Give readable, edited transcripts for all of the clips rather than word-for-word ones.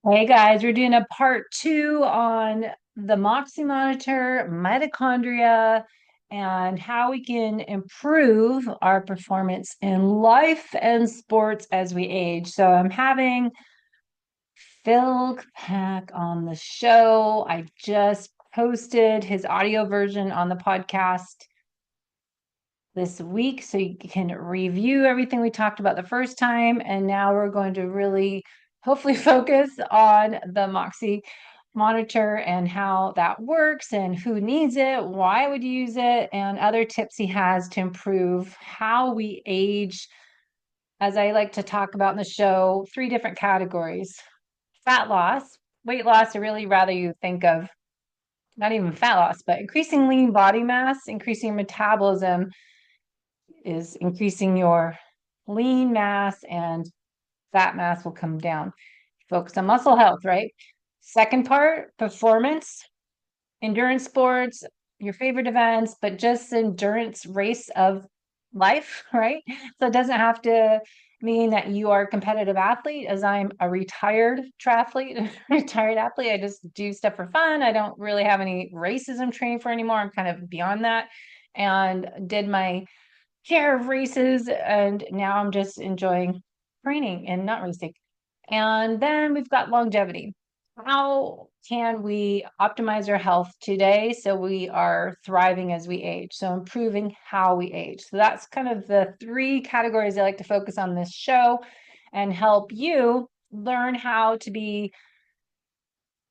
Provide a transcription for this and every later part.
Hey guys, we're doing a part two on the MOXY Monitor, mitochondria, and how we can improve our performance in life and sports as we age. So I'm having Phil Pack on the show. I just posted his audio version on the podcast this week so you can review everything we talked about the first time. And now we're going to really hopefully focus on the MOXY monitor and how that works and who needs it, why would you use it, and other tips he has to improve how we age. As I like to talk about in the show, three different categories: fat loss, weight loss. I really rather you think of not even fat loss, but increasing lean body mass, increasing metabolism is increasing your lean mass, and fat mass will come down. Focus on muscle health, right? Second part, performance, endurance sports, your favorite events, but just endurance race of life, right? So it doesn't have to mean that you are a competitive athlete, as I'm a retired triathlete, retired athlete. I just do stuff for fun. I don't really have any races I'm training for anymore. I'm kind of beyond that and did my share of races, and now I'm just enjoying training and not racing. And then we've got longevity. How can we optimize our health today so we are thriving as we age? So improving how we age. So that's kind of the three categories I like to focus on this show and help you learn how to be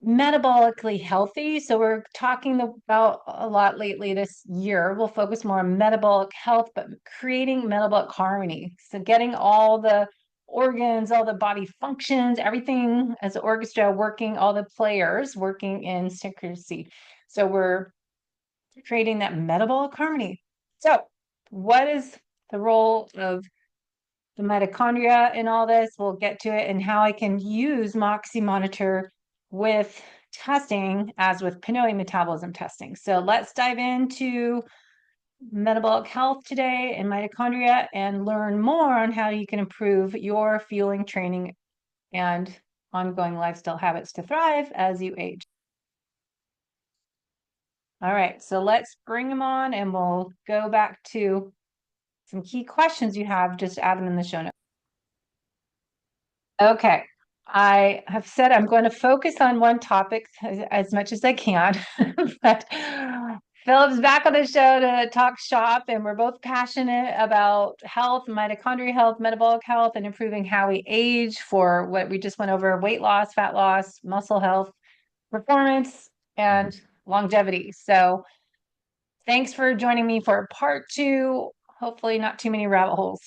metabolically healthy. So we're talking about a lot lately this year. We'll focus more on metabolic health, but creating metabolic harmony. So getting all the organs, all the body functions, everything as an orchestra working, all the players working in synchrony. So we're creating that metabolic harmony. So what is the role of the mitochondria in all this? We'll get to it and how I can use MOXY Monitor with testing as with Pinoy metabolism testing. So let's dive into metabolic health today and mitochondria and learn more on how you can improve your fueling, training, and ongoing lifestyle habits to thrive as you age. All right, so let's bring them on and we'll go back to some key questions you have. Just add them in the show notes. Okay. I have said I'm going to focus on one topic as much as I can, but Philip's back on the show to talk shop, and we're both passionate about health, mitochondrial health, metabolic health, and improving how we age for what we just went over: weight loss, fat loss, muscle health, performance, Mhm. and longevity. So thanks for joining me for part two. Hopefully, not too many rabbit holes.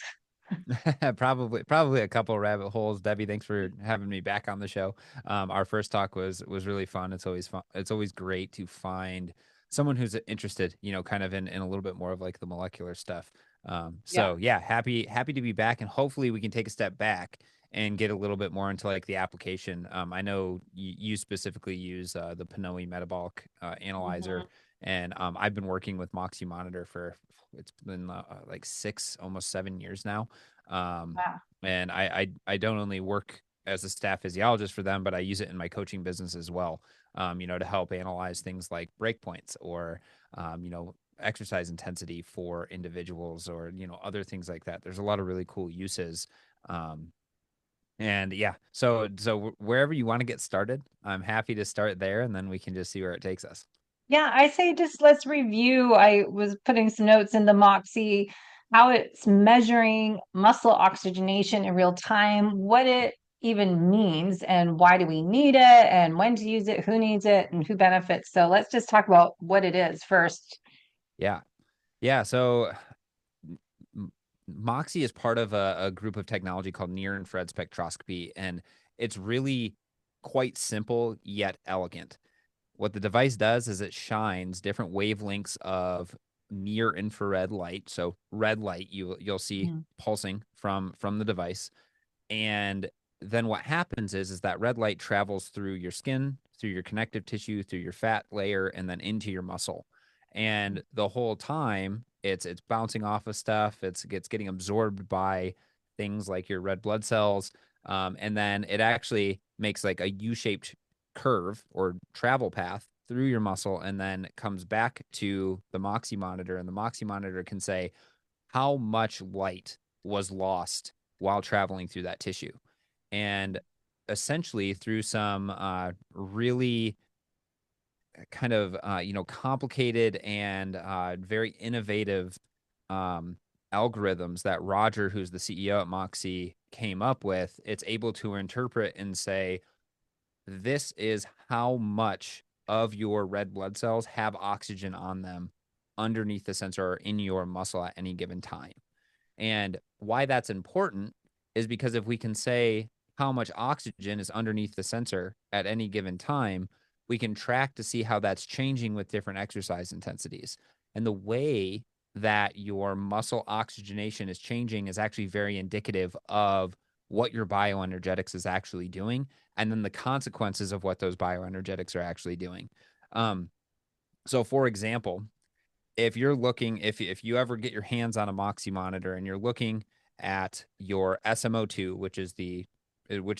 Probably a couple rabbit holes. Debbie, thanks for having me back on the show. Our first talk was really fun. It's always fun. It's always great to find someone who's interested, kind of in a little bit more of like the molecular stuff. Yeah. So yeah, happy to be back, and hopefully we can take a step back and get a little bit more into like the application. I know you specifically use the Pinoy metabolic analyzer, Mhm. and I've been working with MOXY Monitor for it's been like 6, almost 7 years now. Um, Wow. and I don't only work as a staff physiologist for them, but I use it in my coaching business as well. To help analyze things like breakpoints or exercise intensity for individuals, or other things like that. There's a lot of really cool uses. Um, and yeah, so wherever you want to get started, I'm happy to start there, and then we can just see where it takes us. Yeah, I say just let's review. I was putting some notes in the MOXY, how it's measuring muscle oxygenation in real time, what it even means, and why do we need it, and when to use it, who needs it, and who benefits. So let's just talk about what it is first. Yeah. Yeah. So M- Moxie is part of a group of technology called near infrared spectroscopy, and it's really quite simple yet elegant. What the device does is it shines different wavelengths of near infrared light, so red light you'll see Mhm. pulsing from the device, and then what happens is that red light travels through your skin, through your connective tissue, through your fat layer, and then into your muscle. And the whole time it's bouncing off of stuff. It's getting absorbed by things like your red blood cells. And then it actually makes like a U-shaped curve or travel path through your muscle and then comes back to the MOXY monitor. And the MOXY monitor can say how much light was lost while traveling through that tissue. And essentially, through some really kind of complicated and very innovative um, algorithms that Roger, who's the CEO at MOXY, came up with, it's able to interpret and say, this is how much of your red blood cells have oxygen on them underneath the sensor or in your muscle at any given time. And why that's important is because if we can say how much oxygen is underneath the sensor at any given time, we can track to see how that's changing with different exercise intensities. And the way that your muscle oxygenation is changing is actually very indicative of what your bioenergetics is actually doing, and then the consequences of what those bioenergetics are actually doing. So for example, if you're looking, if you ever get your hands on a MOXY monitor and you're looking at your SMO2, which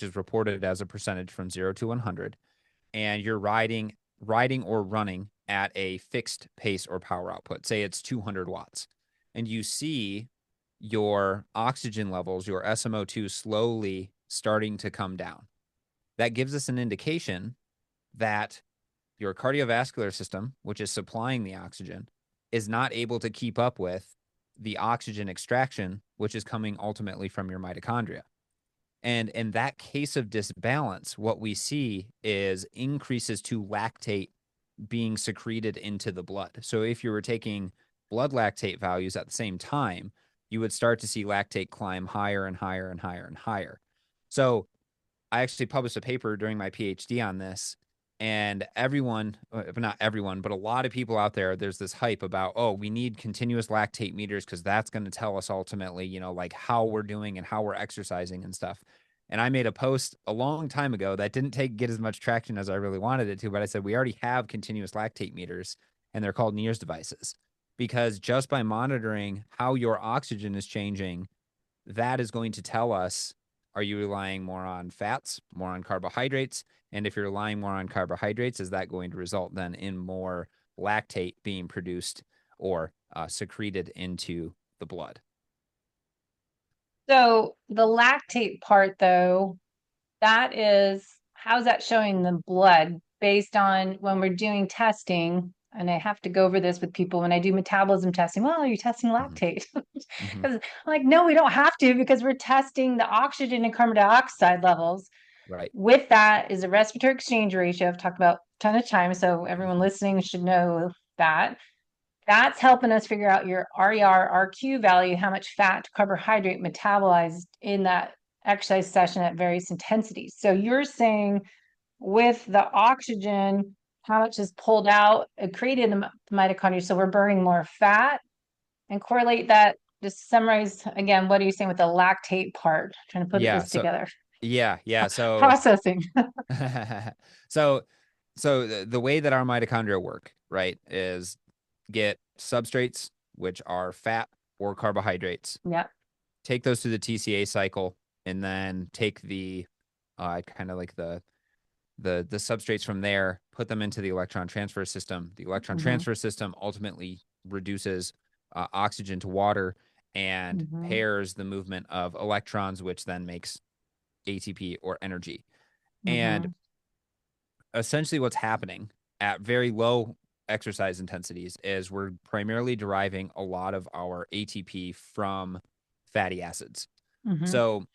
is reported as a percentage from 0 to 100, and you're riding or running at a fixed pace or power output, say it's 200 watts, and you see your oxygen levels, your SMO2 slowly starting to come down, that gives us an indication that your cardiovascular system, which is supplying the oxygen, is not able to keep up with the oxygen extraction, which is coming ultimately from your mitochondria. And in that case of disbalance, what we see is increases to lactate being secreted into the blood. So if you were taking blood lactate values at the same time, you would start to see lactate climb higher and higher and higher and higher. So I actually published a paper during my PhD on this, and everyone, not everyone, but a lot of people out there, there's this hype about, oh, we need continuous lactate meters because that's going to tell us ultimately, like how we're doing and how we're exercising and stuff. And I made a post a long time ago that didn't get as much traction as I really wanted it to, but I said we already have continuous lactate meters, and they're called NIRS devices, because just by monitoring how your oxygen is changing, that is going to tell us, are you relying more on fats, more on carbohydrates? And if you're relying more on carbohydrates, is that going to result then in more lactate being produced or secreted into the blood? So the lactate part, though, that is, how's that showing the blood based on when we're doing testing? And I have to go over this with people when I do metabolism testing. Well, are you testing Mm-hmm. lactate? Mm-hmm. Because I'm like, no, we don't have to, because we're testing the oxygen and carbon dioxide levels. Right. With that is a respiratory exchange ratio. I've talked about a ton of times, so everyone Mm-hmm. listening should know that. That's helping us figure out your RER, RQ value, how much fat to carbohydrate metabolized in that exercise session at various intensities. So you're saying with the oxygen, how much is pulled out, created in the mitochondria. So we're burning more fat, and correlate that. Just summarize again, what are you saying with the lactate part? Trying to put Yeah. this So together. yeah. So Processing. so the way that our mitochondria work, right, is get substrates, which are fat or carbohydrates, Yeah. take those through the TCA cycle, and then take the kind of like the substrates from there, put them into the electron transfer system. The electron Mm-hmm. transfer system ultimately reduces oxygen to water and Mm-hmm. pairs the movement of electrons, which then makes ATP or energy. And Mm-hmm. essentially, what's happening at very low exercise intensities is we're primarily deriving a lot of our ATP from fatty acids. Mm-hmm. So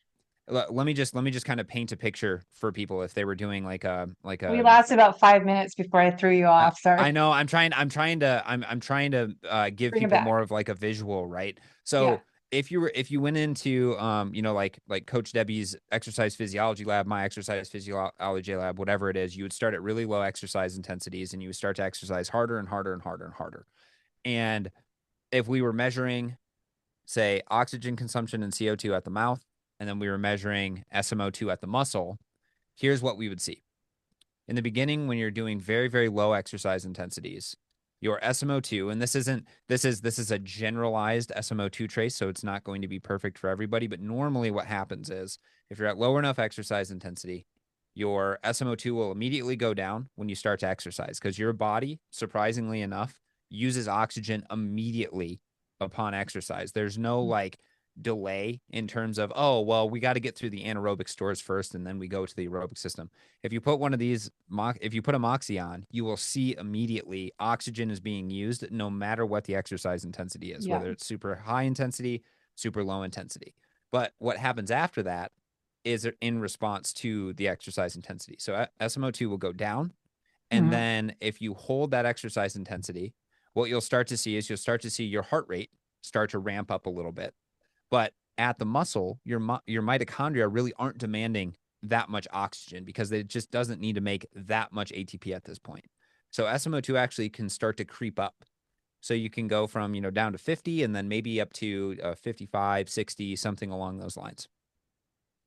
let me just kind of paint a picture for people if they were doing like We a lasted about 5 minutes before I threw you off. I Sorry. know I'm trying to give Bring it people back. more of like a visual, right? Yeah. So if you went into like Coach Debbie's exercise physiology lab, my exercise physiology lab, whatever it is, you would start at really low exercise intensities and you would start to exercise harder and harder and harder and harder. And if we were measuring, say, oxygen consumption and CO2 at the mouth, and then we were measuring SMO2 at the muscle, here's what we would see. In the beginning, when you're doing very, very low exercise intensities, your SMO2, and this is a generalized SMO2 trace, so it's not going to be perfect for everybody, but normally what happens is if you're at lower enough exercise intensity, your SMO2 will immediately go down when you start to exercise because your body, surprisingly enough, uses oxygen immediately upon exercise. There's no like delay in terms of, oh, well, we got to get through the anaerobic stores first and then we go to the aerobic system. If you put one of these, if you put a MOXY on, you will see immediately oxygen is being used no matter what the exercise intensity is, Yeah. whether it's super high intensity, super low intensity. But what happens after that is in response to the exercise intensity. So SMO2 will go down. And Mhm. then if you hold that exercise intensity, what you'll start to see is you'll start to see your heart rate start to ramp up a little bit. But at the muscle, your mitochondria really aren't demanding that much oxygen because it just doesn't need to make that much ATP at this point. So SMO2 actually can start to creep up. So you can go from, down to 50 and then maybe up to 55, 60, something along those lines.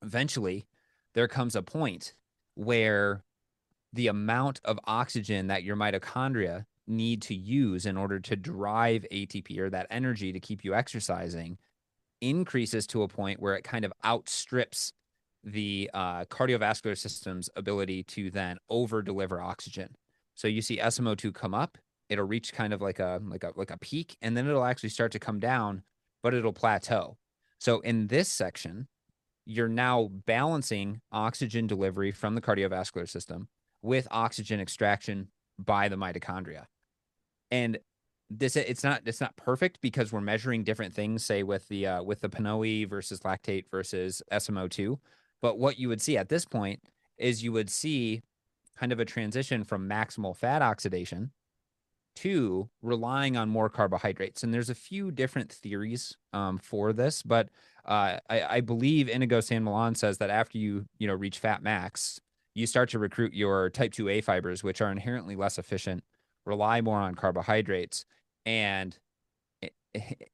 Eventually, there comes a point where the amount of oxygen that your mitochondria need to use in order to drive ATP or that energy to keep you exercising increases to a point where it kind of outstrips the cardiovascular system's ability to then over deliver oxygen. So you see SMO2 come up, it'll reach kind of like a peak, and then it'll actually start to come down, but it'll plateau. So in this section, you're now balancing oxygen delivery from the cardiovascular system with oxygen extraction by the mitochondria. And it's not perfect because we're measuring different things, say with the PNOE versus lactate versus SMO2. But what you would see at this point is you would see kind of a transition from maximal fat oxidation to relying on more carbohydrates. And there's a few different theories for this, but I believe Inigo San Milan says that after you reach fat max, you start to recruit your type 2A fibers, which are inherently less efficient, rely more on carbohydrates, and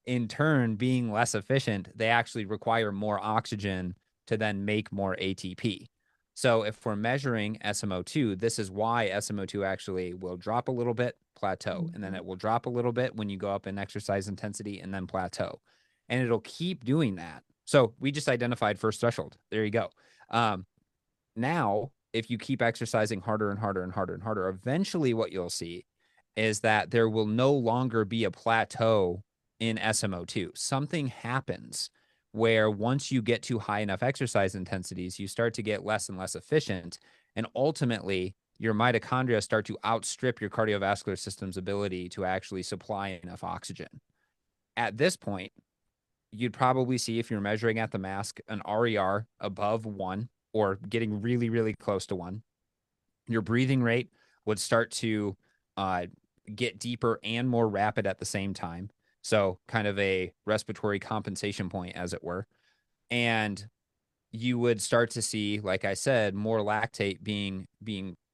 in turn, being less efficient, they actually require more oxygen to then make more ATP. So if we're measuring SMO2, this is why SMO2 actually will drop a little bit, plateau, and then it will drop a little bit when you go up in exercise intensity and then plateau. And it'll keep doing that. So we just identified first threshold. There you go. Now, if you keep exercising harder and harder and harder and harder, eventually what you'll see is that there will no longer be a plateau in SMO2. Something happens where once you get to high enough exercise intensities, you start to get less and less efficient. And ultimately, your mitochondria start to outstrip your cardiovascular system's ability to actually supply enough oxygen. At this point, you'd probably see, if you're measuring at the mask, an RER above 1 or getting really, really close to 1. Your breathing rate would start to uh, get deeper and more rapid at the same time. So kind of a respiratory compensation point, as it were. And you would start to see, like I said, more lactate being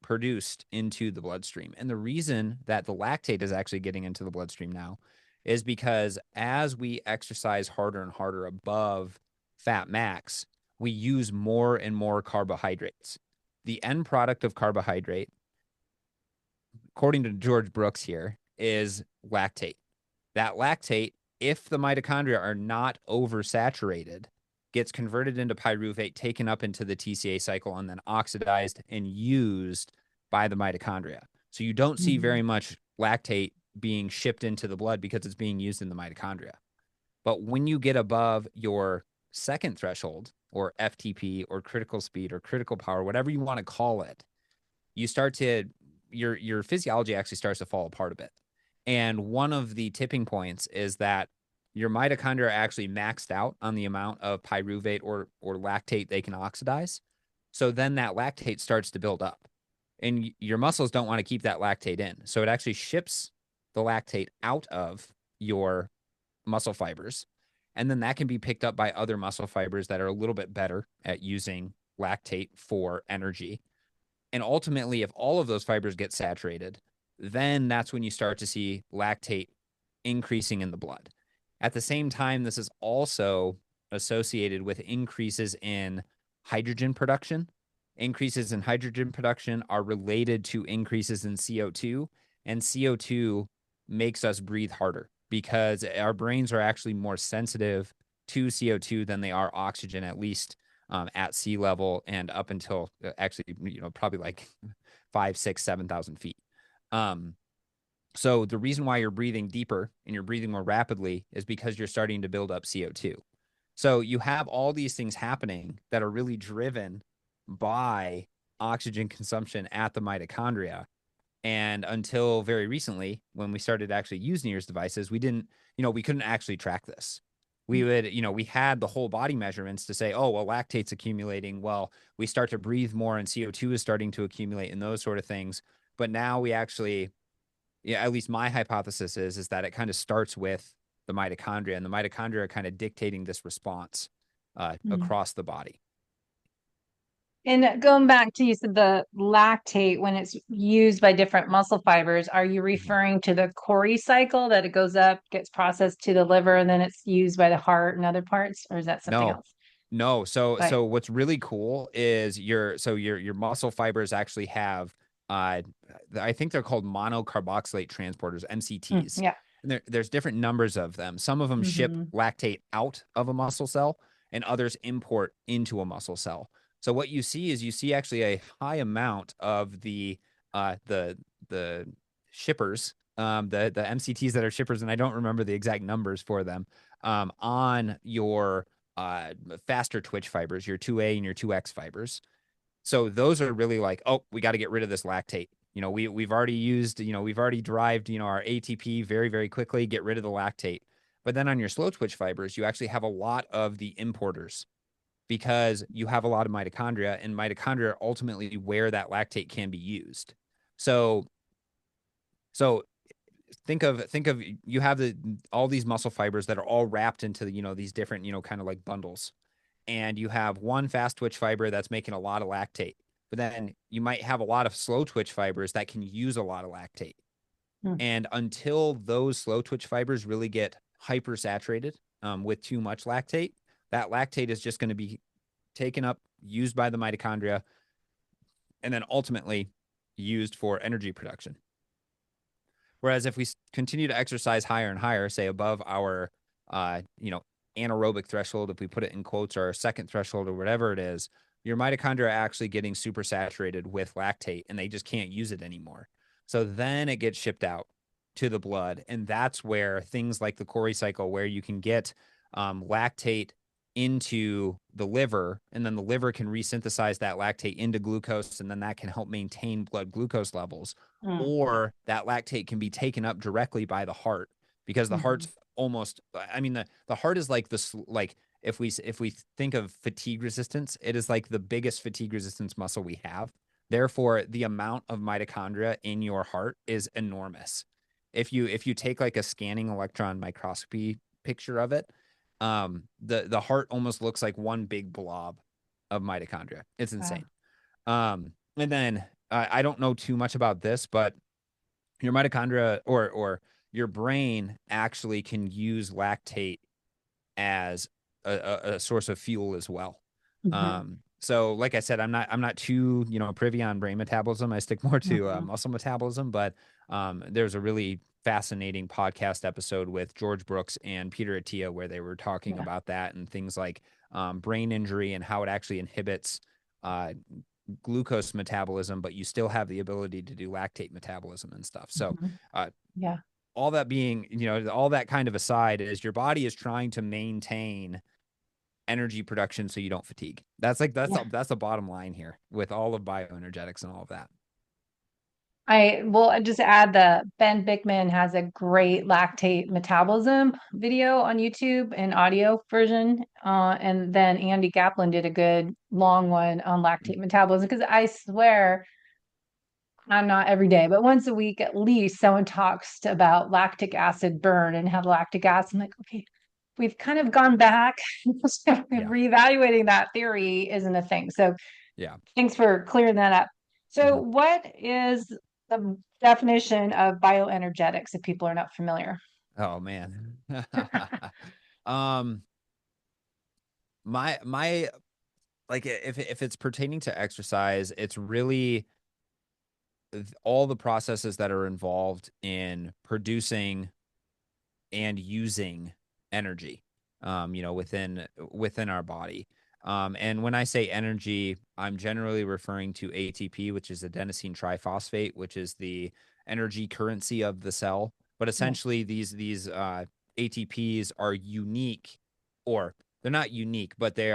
produced into the bloodstream. And the reason that the lactate is actually getting into the bloodstream now is because as we exercise harder and harder above fat max, we use more and more carbohydrates. The end product of carbohydrate, according to George Brooks here, is lactate. That lactate, if the mitochondria are not oversaturated, gets converted into pyruvate, taken up into the TCA cycle, and then oxidized and used by the mitochondria. So you don't see very much lactate being shipped into the blood because it's being used in the mitochondria. But when you get above your second threshold, or FTP, or critical speed, or critical power, whatever you want to call it, you start to your physiology actually starts to fall apart a bit. And one of the tipping points is that your mitochondria are actually maxed out on the amount of pyruvate or lactate they can oxidize. So then that lactate starts to build up. And your muscles don't want to keep that lactate in. So it actually ships the lactate out of your muscle fibers. And then that can be picked up by other muscle fibers that are a little bit better at using lactate for energy. And ultimately, if all of those fibers get saturated, then that's when you start to see lactate increasing in the blood. At the same time, this is also associated with increases in hydrogen production. Increases in hydrogen production are related to increases in CO2, and CO2 makes us breathe harder because our brains are actually more sensitive to CO2 than they are oxygen, at least at sea level and up until actually, probably like 5, 6, 7,000 feet. So the reason why you're breathing deeper and you're breathing more rapidly is because you're starting to build up CO2. So you have all these things happening that are really driven by oxygen consumption at the mitochondria. And until very recently, when we started actually using these devices, we didn't, we couldn't actually track this. We would, we had the whole body measurements to say, oh, well, lactate's accumulating. Well, we start to breathe more and CO2 is starting to accumulate and those sort of things. But now we actually, at least my hypothesis is that it kind of starts with the mitochondria, and the mitochondria are kind of dictating this response Mm. across the body. And going back to, you said the lactate, when it's used by different muscle fibers, are you Mhm. referring to the Cori cycle, that it goes up, gets processed to the liver, and then it's used by the heart and other parts, or is that something No, else? no. So Right. so what's really cool is your muscle fibers actually have uh I think they're called monocarboxylate transporters, MCTs. Yeah. And there's different numbers of them. Some of them ship Hmm. lactate out of a muscle cell and others import into a muscle cell. So what you see is you see actually a high amount of the shippers, the MCTs that are shippers, and I don't remember the exact numbers for them, on your faster twitch fibers, your 2A and your 2X fibers. So those are really like, oh, we got to get rid of this lactate. We've already used, we've already derived, our ATP very, very quickly, get rid of the lactate. But then on your slow twitch fibers, you actually have a lot of the importers because you have a lot of mitochondria, and mitochondria are ultimately where that lactate can be used. So so think of you have all these muscle fibers that are all wrapped into these different, kind of like bundles, and you have one fast twitch fiber that's making a lot of lactate, but then you might have a lot of slow twitch fibers that can use a lot of lactate. And until those slow twitch fibers really get hypersaturated with too much lactate, that lactate is just going to be taken up, used by the mitochondria, and then ultimately used for energy production. Whereas if we continue to exercise higher and higher, say above our, anaerobic threshold, if we put it in quotes, or our second threshold, or whatever it is, your mitochondria are actually getting super saturated with lactate and they just can't use it anymore. So then it gets shipped out to the blood. And that's where things like the Cori cycle, where you can get lactate into the liver, and then the liver can resynthesize that lactate into glucose, and then that can help maintain blood glucose levels. Mm. Or that lactate can be taken up directly by the heart, because the Hmm. heart's almost, I mean, the heart is like this, like if we think of fatigue resistance, it is like the biggest fatigue resistance muscle we have. Therefore, the amount of mitochondria in your heart is enormous. If you take like a scanning electron microscopy picture of it, the heart almost looks like one big blob of mitochondria. It's Wow. insane. And then I don't know too much about this, but your mitochondria, or your brain actually can use lactate as a source of fuel as well. Hmm. So like I said, I'm not too privy on brain metabolism. I stick more to Hmm. muscle metabolism. But there's a really fascinating podcast episode with George Brooks and Peter Attia where they were talking Yeah. about that and things like brain injury and how it actually inhibits uh, glucose metabolism, but you still have the ability to do lactate metabolism and stuff. So Hmm. uh, Yeah. all that being, all that kind of aside, is your body is trying to maintain energy production so you don't fatigue. That's like Yeah. that's the bottom line here with all of bioenergetics and all of that. I will just add that Ben Bickman has a great lactate metabolism video on YouTube, an audio version. And then Andy Kaplan did a good long one on lactate metabolism, because I swear, I'm not every day, but once a week at least, someone talks about lactic acid burn and how lactic acid. I'm like, okay, we've kind of gone back. Yeah. Reevaluating that theory isn't a thing. So Yeah. thanks for clearing that up. So, Mhm. what is the definition of bioenergetics if people are not familiar? Oh man. um my like if it's pertaining to exercise, it's really all the processes that are involved in producing and using energy, within our body. And when I say energy, I'm generally referring to ATP, which is adenosine triphosphate, which is the energy currency of the cell. But Yeah. essentially, these ATPs are unique, or they're not unique, but they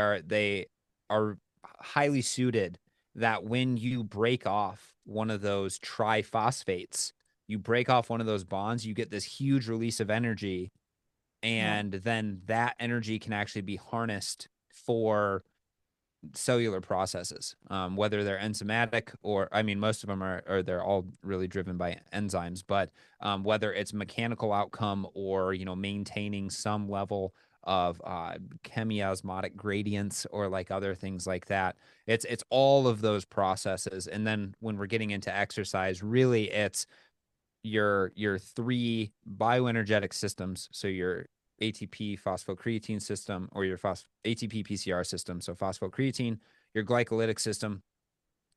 are highly suited that when you break off one of those triphosphates, you break off one of those bonds, you get this huge release of energy, Yeah. and then that energy can actually be harnessed for cellular processes, whether they're enzymatic, or I mean, most of them are, or they're all really driven by enzymes, but whether it's mechanical outcome, or maintaining some level of chemiosmotic gradients, or like other things like that. It's all of those processes. And then when we're getting into exercise, really it's your three bioenergetic systems. So your ATP phosphocreatine system, or your ATP PCR system, so phosphocreatine, your glycolytic system,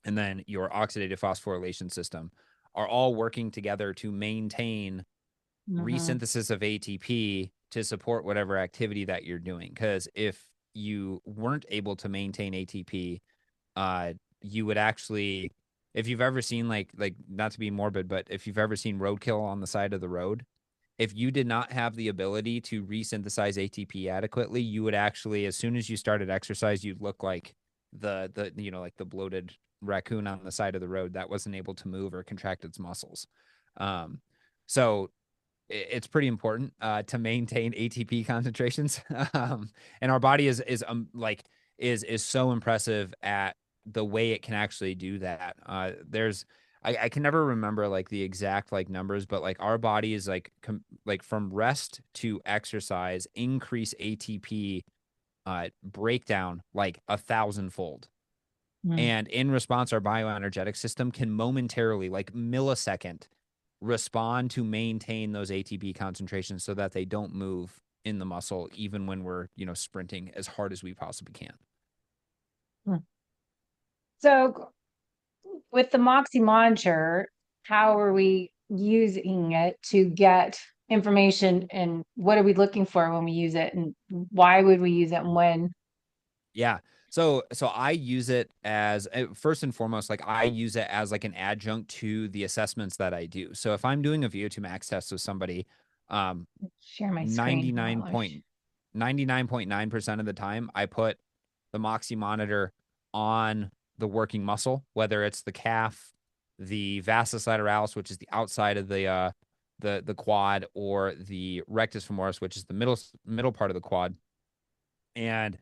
and then your oxidative phosphorylation system, are all working together to maintain Mm-hmm. resynthesis of ATP to support whatever activity that you're doing. Because if you weren't able to maintain ATP, uh, you would actually, if you've ever seen, like not to be morbid, but if you've ever seen roadkill on the side of the road, if you did not have the ability to resynthesize ATP adequately, you would actually, as soon as you started exercise, you'd look like like the bloated raccoon on the side of the road that wasn't able to move or contract its muscles. Um, so it's pretty important to maintain ATP concentrations. And our body is so impressive at the way it can actually do that. I can never remember like the exact like numbers, but like our body is like from rest to exercise increase ATP breakdown like 1,000-fold. Mm. And in response, our bioenergetic system can momentarily, like millisecond, respond to maintain those ATP concentrations so that they don't move in the muscle, even when we're, sprinting as hard as we possibly can. Mm. So with the MOXY Monitor, how are we using it to get information, and what are we looking for when we use it, and why would we use it, and when? Yeah. So I use it as, first and foremost, like I use it as like an adjunct to the assessments that I do. So if I'm doing a VO2 max test with somebody, um, Share my screen. Hold on, 99.9% of the time, I put the MOXY monitor on the working muscle, whether it's the calf, the vastus lateralis, which is the outside of the quad, or the rectus femoris, which is the middle part of the quad. And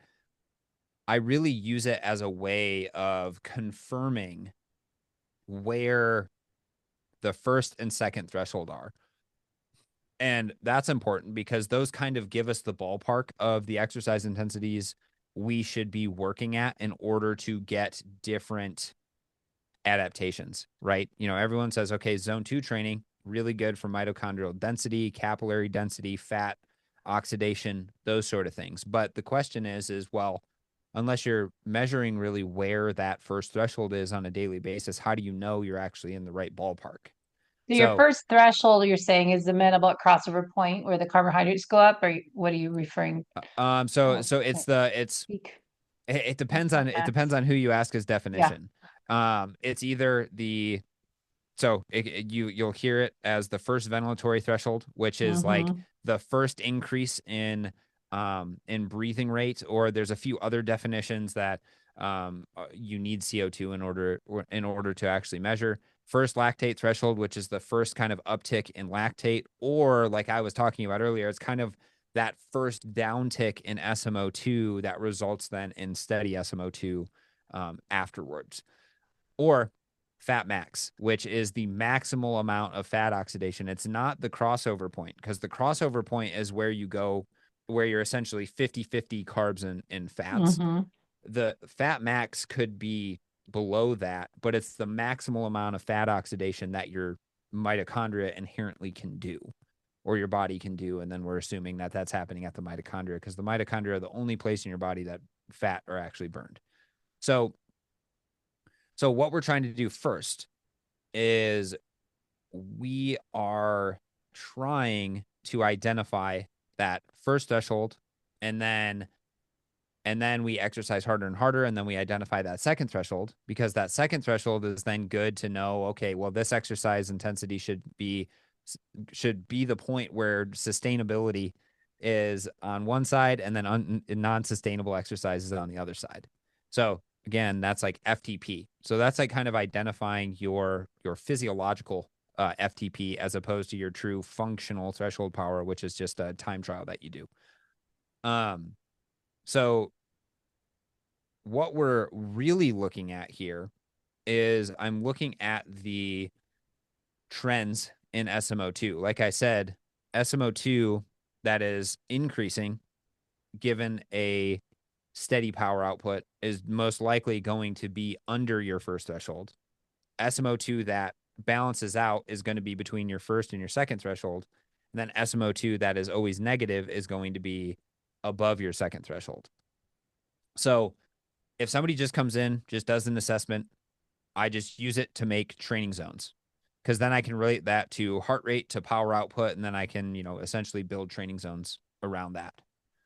I really use it as a way of confirming where the first and second threshold are. And that's important because those kind of give us the ballpark of the exercise intensities we should be working at in order to get different adaptations, right? Everyone says, okay, zone 2 training, really good for mitochondrial density, capillary density, fat oxidation, those sort of things. But the question is, well, unless you're measuring really where that first threshold is on a daily basis, how do you know you're actually in the right ballpark? so your So, first threshold, you're saying, is the metabolic crossover point where the carbohydrates go up, or what are you referring? so Can't it's speak. it What's depends that on it max? depends on who you ask as Yeah. definition. It's either the So you'll hear it as the first ventilatory threshold, which is like Mm-hmm. the first increase in breathing rate, or there's a few other definitions that you need CO2 in order to actually measure. First lactate threshold, which is the first kind of uptick in lactate, or like I was talking about earlier, it's kind of that first downtick in SMO2 that results then in steady SMO2 afterwards. Or fat max, which is the maximal amount of fat oxidation. It's not the crossover point, because the crossover point is where you go, where you're essentially 50-50 carbs and fats. Mm-hmm. The fat max could be below that, but it's the maximal amount of fat oxidation that your mitochondria inherently can do, or your body can do. And then we're assuming that that's happening at the mitochondria, because the mitochondria are the only place in your body that fat are actually burned. So what we're trying to do first is we are trying to identify that first threshold, and then we exercise harder and harder, and then we identify that second threshold, because that second threshold is then good to know, okay, well, this exercise intensity should be the point where sustainability is on one side, and then non-sustainable exercises on the other side. So again, that's like FTP. So that's like kind of identifying your physiological FTP as opposed to your true functional threshold power, which is just a time trial that you do. So what we're really looking at here is I'm looking at the trends in SMO2. Like I said, SMO2 that is increasing given a steady power output is most likely going to be under your first threshold. SMO2 that balances out is going to be between your first and your second threshold. And then SMO2 that is always negative is going to be above your second threshold. So if somebody just comes in, just does an assessment, I just use it to make training zones, because then I can relate that to heart rate, to power output, and then I can, essentially build training zones around that.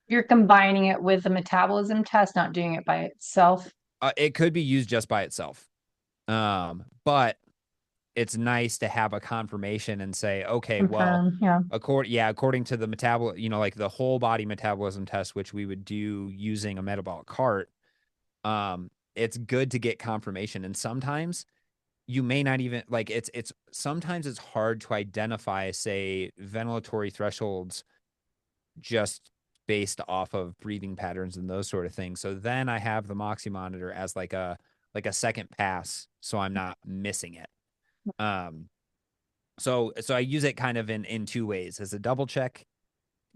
You're combining it with the metabolism test, not doing it by itself. It could be used just by itself. But it's nice to have a confirmation and say, okay, well, Confirm. Yeah. according to the like the whole body metabolism test, which we would do using a metabolic cart, it's good to get confirmation. And sometimes you may not even like sometimes it's hard to identify, say, ventilatory thresholds just based off of breathing patterns and those sort of things. So then I have the MOXY monitor as like a second pass, so I'm not missing it. So I use it kind of in two ways: as a double check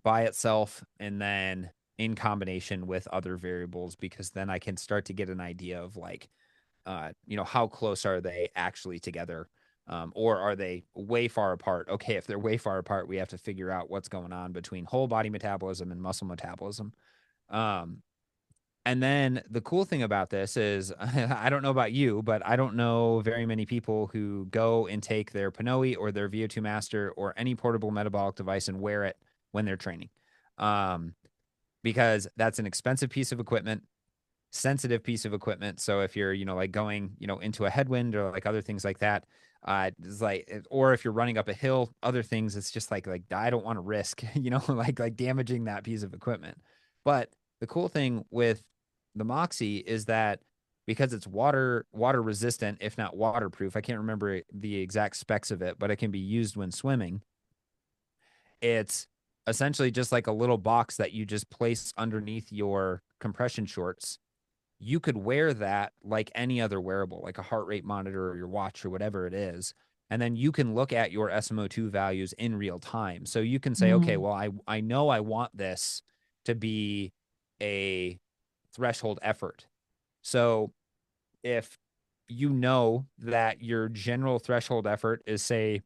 by itself, and then in combination with other variables, because then I can start to get an idea of like, how close are they actually together, or are they way far apart? Okay, if they're way far apart, we have to figure out what's going on between whole body metabolism and muscle metabolism. And then the cool thing about this is, I don't know about you, but I don't know very many people who go and take their Panoe or their VO2 Master or any portable metabolic device and wear it when they're training. Because that's an expensive piece of equipment, sensitive piece of equipment. So if you're, like going, into a headwind or like other things like that, it's like, or if you're running up a hill, other things, it's just like I don't want to risk, like damaging that piece of equipment. But the cool thing with the MOXY is that because it's water resistant, if not waterproof, I can't remember the exact specs of it, but it can be used when swimming. It's essentially just like a little box that you just place underneath your compression shorts. You could wear that like any other wearable, like a heart rate monitor or your watch or whatever it is. And then you can look at your SMO2 values in real time. So you can say, okay, Mm. well, I know I want this to be a threshold effort. So if you know that your general threshold effort is, say,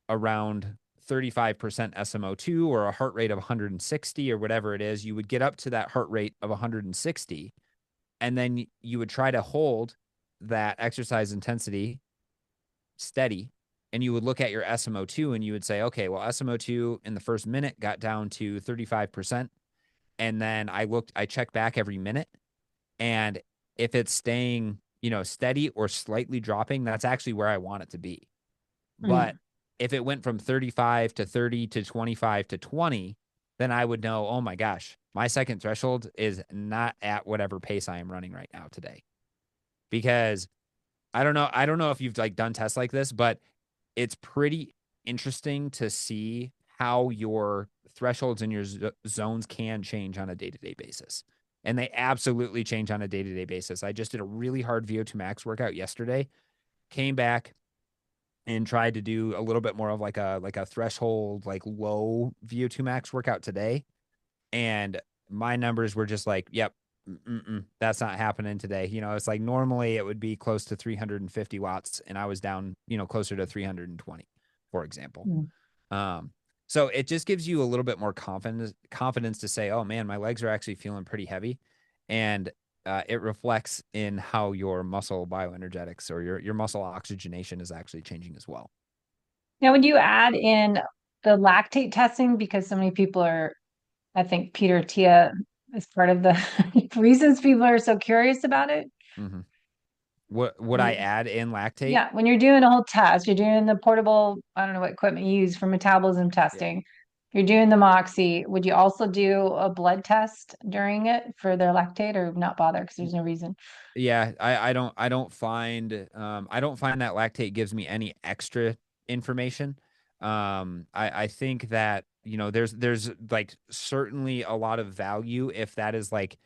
around 35% SMO2 or a heart rate of 160 or whatever it is, you would get up to that heart rate of 160. And then you would try to hold that exercise intensity steady. And you would look at your SMO2 and you would say, okay, well, SMO2 in the first minute got down to 35%. And then I check back every minute. And if it's staying, steady or slightly dropping, that's actually where I want it to be. But Mm. if it went from 35 to 30 to 25 to 20, then I would know, oh my gosh, my second threshold is not at whatever pace I am running right now today. Because I don't know if you've like done tests like this, but it's pretty interesting to see how your thresholds and your zones can change on a day-to-day basis. And they absolutely change on a day-to-day basis. I just did a really hard VO2 max workout yesterday, came back and tried to do a little bit more of like a threshold, like low VO2 max workout today. And my numbers were just like, yep, that's not happening today. It's like normally it would be close to 350 watts, and I was down, closer to 320, for example. Mm. Um, so it just gives you a little bit more confidence to say, oh man, my legs are actually feeling pretty heavy. And it reflects in how your muscle bioenergetics or your muscle oxygenation is actually changing as well. Now, when you add in the lactate testing, because so many people are, I think Peter Tia is part of the reasons people are so curious about it. Hmm. What would I When add in lactate? Yeah, when you're doing a whole test, you're doing the portable, I don't know what equipment you use for metabolism Yeah. testing. You're doing the MOXY. Would you also do a blood test during it for their lactate or not bother because there's no reason? Yeah, I don't find that lactate gives me any extra information. I think that, there's like certainly a lot of value if that is like,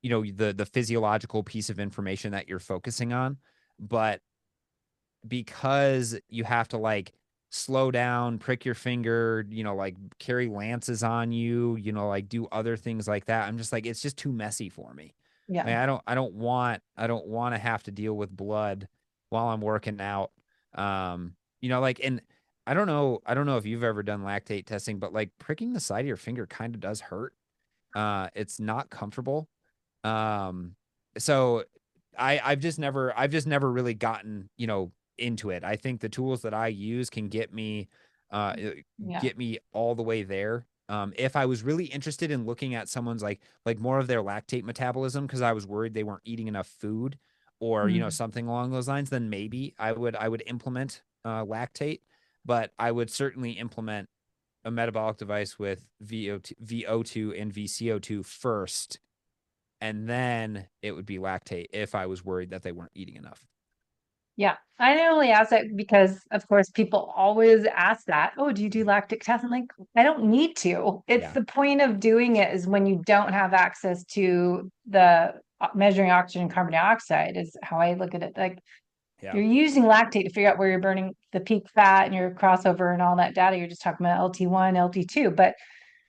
the physiological piece of information that you're focusing on. But because you have to like slow down, prick your finger, like carry lances on you, like do other things like that. I'm just like, it's just too messy for me. Yeah. Like I don't want to have to deal with blood while I'm working out. Like, and I don't know if you've ever done lactate testing, but like pricking the side of your finger kind of does hurt. It's not comfortable. Um, so I've just never really gotten, into it. I think the tools that I use can Yeah. get me all the way there. If I was really interested in looking at someone's like more of their lactate metabolism because I was worried they weren't eating enough food or, Mm. something along those lines, then maybe I would implement lactate, but I would certainly implement a metabolic device with VO2 and VCO2 first, and then it would be lactate if I was worried that they weren't eating enough. Yeah. I only ask that because, of course, people always ask that. Oh, do you do lactic tests? I'm like, I don't need to. It's Yeah. the point of doing it is when you don't have access to the measuring oxygen and carbon dioxide, is how I look at it. Like, Yeah. you're using lactate to figure out where you're burning the peak fat and your crossover and all that data. You're just talking about LT1, LT2. But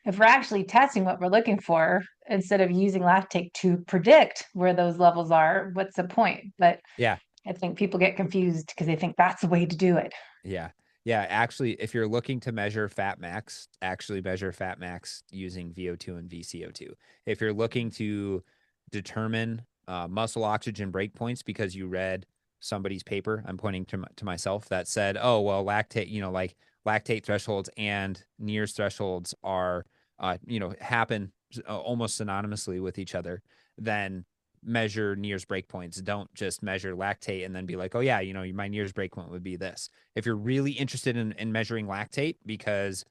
if we're actually testing what we're looking for instead of using lactate to predict where those levels are, what's the point? But Yeah. I think people get confused because they think that's the way to do it. Yeah. Yeah. Actually, if you're looking to measure fat max, actually measure fat max using VO2 and VCO2. If you're looking to determine muscle oxygen breakpoints because you read somebody's paper, I'm pointing to myself that said, oh, well, lactate, like lactate thresholds and NIRS thresholds are, happen almost synonymously with each other, then measure NIRS breakpoints. Don't just measure lactate and then be like, oh yeah, my NIRS breakpoint would be this. If you're really interested in measuring lactate because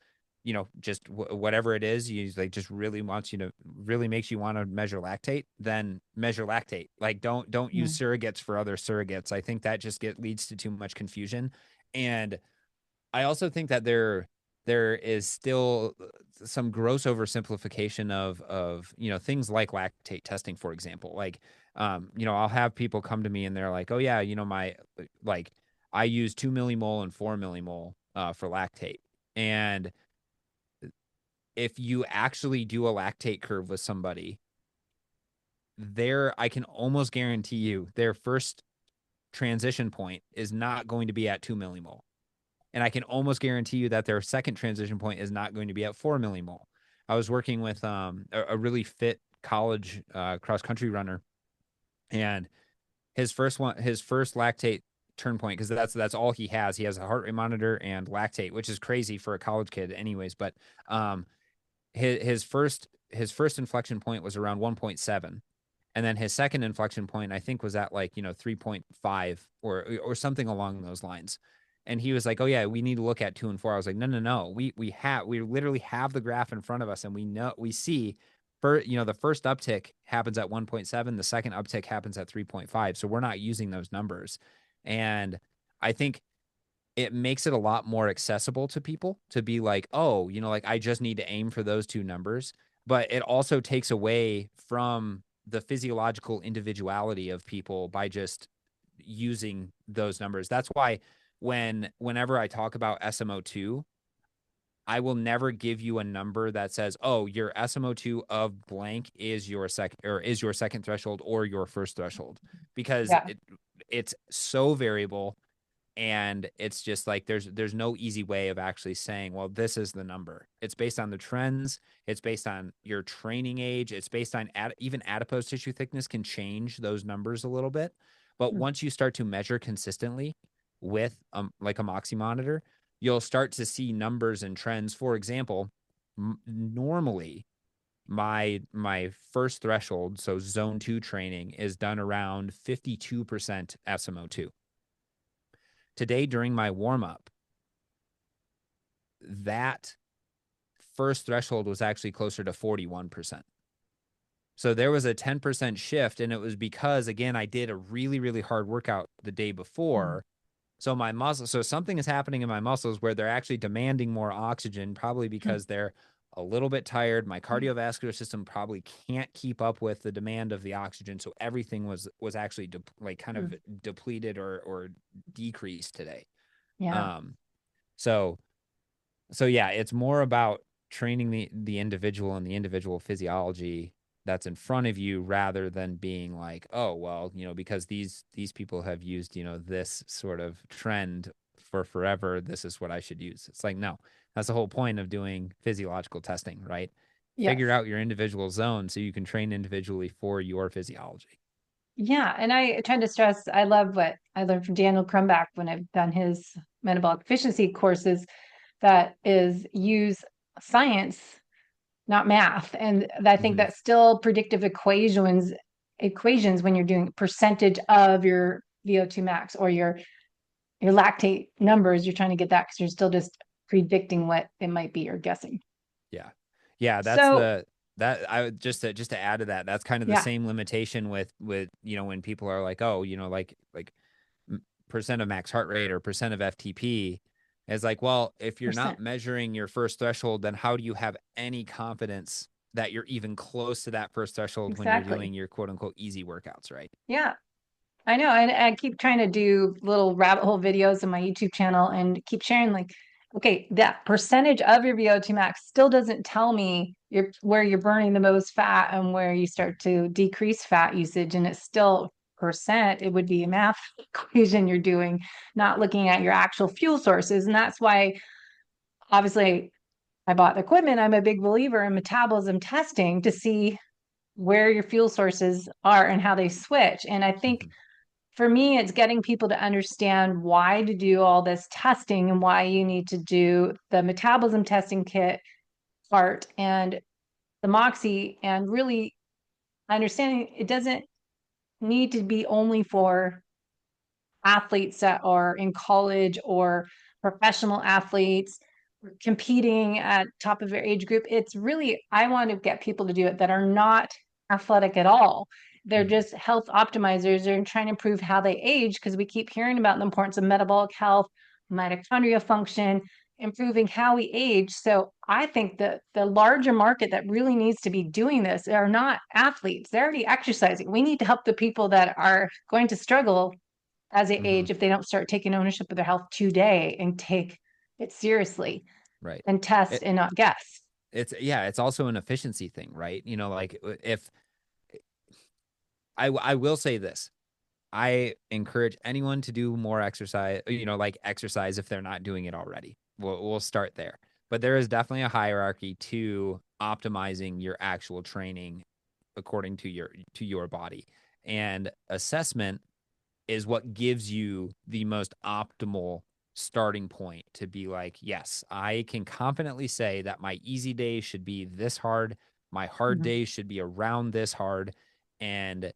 just whatever it is, you like just really wants you to really makes you want to measure lactate, then measure lactate. Like don't use Mm. surrogates for other surrogates. I think that just leads to too much confusion. And I also think that there is still some gross oversimplification of things like lactate testing, for example. Like I'll have people come to me and they're like, oh yeah, my like I use 2 millimole and 4 millimole for lactate. And if you actually do a lactate curve with somebody, I can almost guarantee you their first transition point is not going to be at 2 millimole. And I can almost guarantee you that their second transition point is not going to be at 4 millimole. I was working with a really fit college cross country runner, and his first lactate turn point, because that's all he has. He has a heart rate monitor and lactate, which is crazy for a college kid, anyways. But um, his first inflection point was around 1.7, and then his second inflection point I think was at like 3.5 or something along those lines. And he was like, oh yeah, we need to look at 2 and 4. I was like, no, we literally have the graph in front of us, and we see for the first uptick happens at 1.7, the second uptick happens at 3.5, so we're not using those numbers. And I think it makes it a lot more accessible to people to be like, oh, like I just need to aim for those two numbers. But it also takes away from the physiological individuality of people by just using those numbers. That's why whenever I talk about SMO2, I will never give you a number that says, oh, your SMO2 of blank is your second threshold or your first threshold, because Yeah. it's so variable. And it's just like there's no easy way of actually saying, well, this is the number. It's based on the trends, it's based on your training age, it's based on even adipose tissue thickness can change those numbers a little bit. But Mm. once you start to measure consistently with like a MOXY monitor, you'll start to see numbers and trends. For example, normally my first threshold, so zone 2 training, is done around 52% SMO2. Today during my warm up, that first threshold was actually closer to 41%. So there was a 10% shift. And it was because, again, I did a really, really hard workout the day Mm. before. So my muscles, so something is happening in my muscles where they're actually demanding more oxygen, probably because they're a little bit tired. My cardiovascular system probably can't keep up with the demand of the oxygen. So everything was actually like kind of Mm. depleted or decreased today. Yeah. Um, so yeah, it's more about training the individual and the individual physiology that's in front of you, rather than being like, oh, well, because these people have used, this sort of trend for forever, this is what I should use. It's like, no, that's the whole point of doing physiological testing, right? Yes. Figure out your individual zone so you can train individually for your physiology. Yeah. And I try to stress, I love what I learned from Daniel Crumbach when I've done his metabolic efficiency courses, that is use science, not math. And I think Mm-hmm. that's still predictive equations when you're doing percentage of your VO2 max or your lactate numbers. You're trying to get that because you're still just predicting what it might be or guessing. Yeah. Yeah, that's So that I would just to add to that, that's kind of the yeah, same limitation with when people are like, oh, like percent of max heart rate or percent of FTP. Is like, well, if you're not percent. measuring your first threshold, then how do you have any confidence that you're even close to that first threshold when you're Exactly. doing your quote unquote easy workouts, right? Yeah. I know. And I keep trying to do little rabbit hole videos on my YouTube channel and keep sharing, like, okay, that percentage of your VO2 max still doesn't tell me where you're burning the most fat and where you start to decrease fat usage. And it's still percent. It would be a math equation you're doing, not looking at your actual fuel sources. And that's why, obviously, I bought the equipment. I'm a big believer in metabolism testing to see where your fuel sources are and how they switch. And I think Mhm. for me, it's getting people to understand why to do all this testing and why you need to do the metabolism testing kit part and the MOXY, and really understanding it doesn't need to be only for athletes that are in college or professional athletes competing at top of their age group. It's really, I want to get people to do it that are not athletic at all. They're Mhm. just health optimizers. They're trying to improve how they age because we keep hearing about the importance of metabolic health, mitochondrial function, improving how we age. So I think that the larger market that really needs to be doing this are not athletes. They're already exercising. We need to help the people that are going to struggle as they age Mhm. if they don't start taking ownership of their health today and take it seriously Right. and test It and not guess. it's yeah, it's also an efficiency thing, right? Like if I will say this, I encourage anyone to do more exercise, like exercise if they're not doing it already. We'll start there. But there is definitely a hierarchy to optimizing your actual training according to your body. And assessment is what gives you the most optimal starting point to be like, yes, I can confidently say that my easy days should be this hard, my hard Mhm. days should be around this hard. And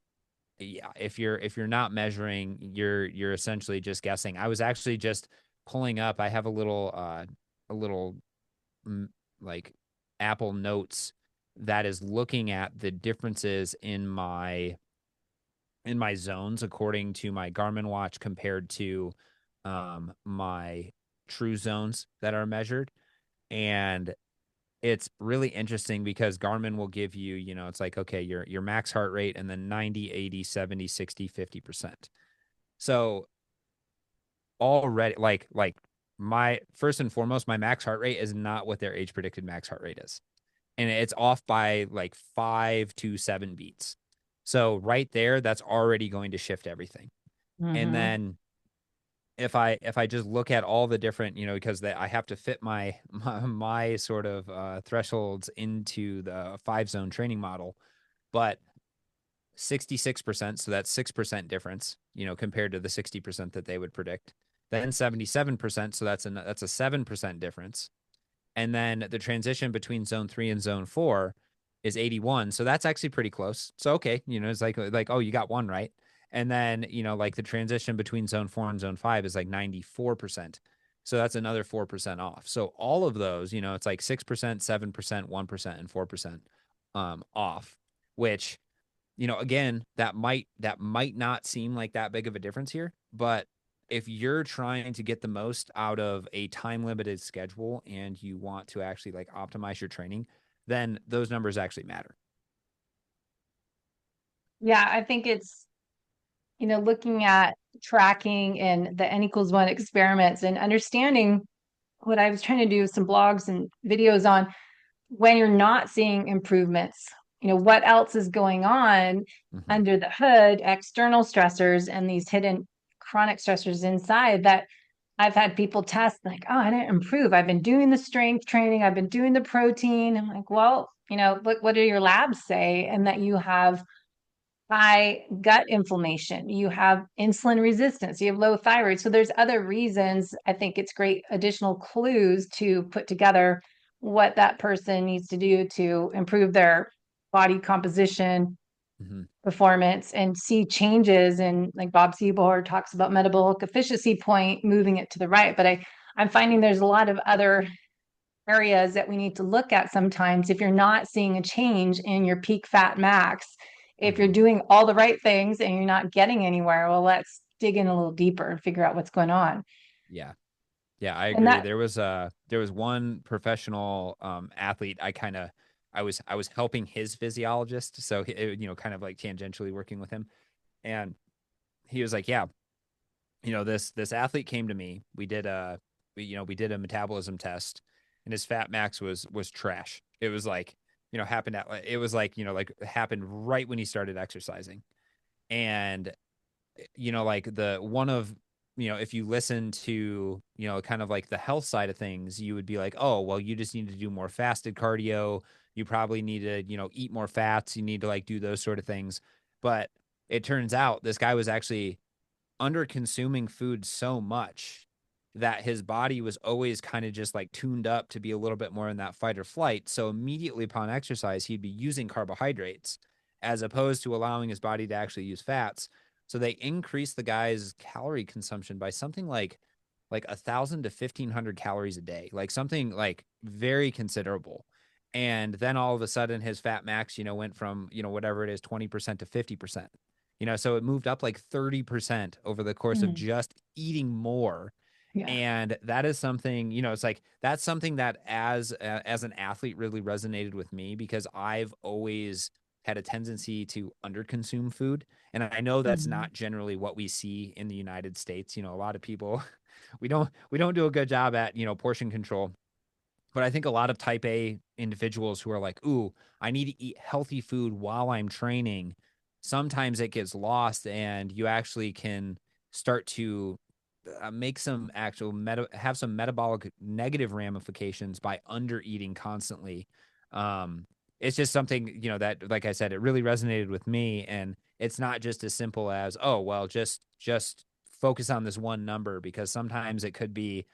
yeah, if you're not measuring, you're essentially just guessing. I was actually just pulling up, I have a little mm, like Apple Notes that is looking at the differences in my zones according to my Garmin watch compared to my true zones that are measured. And it's really interesting because Garmin will give you, it's like, okay, your max heart rate and then 90, 80, 70, 60, 50%. So already like my first and foremost, my max heart rate is not what their age predicted max heart rate is. And it's off by like 5 to 7 beats. So right there, that's already going to shift everything. And Mhm. then if I just look at all the different, because I have to fit my sort of thresholds into the 5 zone training model, but 66%, so that's 6% difference, compared to the 60% that they would predict. Then 77%, so that's a 7% difference. And then the transition between zone 3 and zone 4 is 81. So that's actually pretty close. So okay, it's like oh, you got one right. And then, like the transition between zone 4 and zone 5 is like 94%. So that's another 4% off. So all of those, it's like 6%, 7%, 1%, and 4% off, which, again, that might not seem like that big of a difference here, but if you're trying to get the most out of a time limited schedule and you want to actually like optimize your training, then those numbers actually matter. Yeah, I think it's, looking at tracking and the N=1 experiments and understanding what I was trying to do some blogs and videos on when you're not seeing improvements, what else is going on Mm-hmm. under the hood, external stressors and these hidden chronic stressors inside that I've had people test like, oh, I didn't improve. I've been doing the strength training, I've been doing the protein. I'm like, well, what do your labs say? And that you have high gut inflammation, you have insulin resistance, you have low thyroid. So there's other reasons. I think it's great additional clues to put together what that person needs to do to improve their body composition, Mm-hmm. performance, and see changes. And like Bob Seaboard talks about metabolic efficiency point, moving it to the right. But I'm finding there's a lot of other areas that we need to look at sometimes if you're not seeing a change in your peak fat max. If you're Mm-hmm. doing all the right things and you're not getting anywhere, well, let's dig in a little deeper and figure out what's going on. Yeah. Yeah, I And agree. that, There was one professional athlete. I was helping his physiologist, so kind of like tangentially working with him, and he was like, yeah, this athlete came to me. We did a metabolism test, and his fat max was trash. It was like, happened at it was like, like happened right when he started exercising. And like the one of if you listen to kind of like the health side of things, you would be like, oh well, you just need to do more fasted cardio, you probably need to eat more fats, you need to like do those sort of things. But it turns out this guy was actually under consuming food so much that his body was always kind of just like tuned up to be a little bit more in that fight or flight. So immediately upon exercise, he'd be using carbohydrates as opposed to allowing his body to actually use fats. So they increased the guy's calorie consumption by something like 1,000 to 1,500 calories a day, like something like very considerable. And then all of a sudden his fat max, went from, whatever it is, 20% to 50%. So it moved up like 30% over the course of mm, just eating more. yeah. And that is something, it's like that's something that as an athlete really resonated with me because I've always had a tendency to underconsume food. And I know that's Mhm. not generally what we see in the United States. A lot of people we don't do a good job at, portion control. But I think a lot of type A individuals who are like, ooh, I need to eat healthy food while I'm training, sometimes it gets lost and you actually can start to make some actual have some metabolic negative ramifications by under eating constantly. It's just something, that, like I said, it really resonated with me. And it's not just as simple as, oh, well, just focus on this one number, because sometimes it could be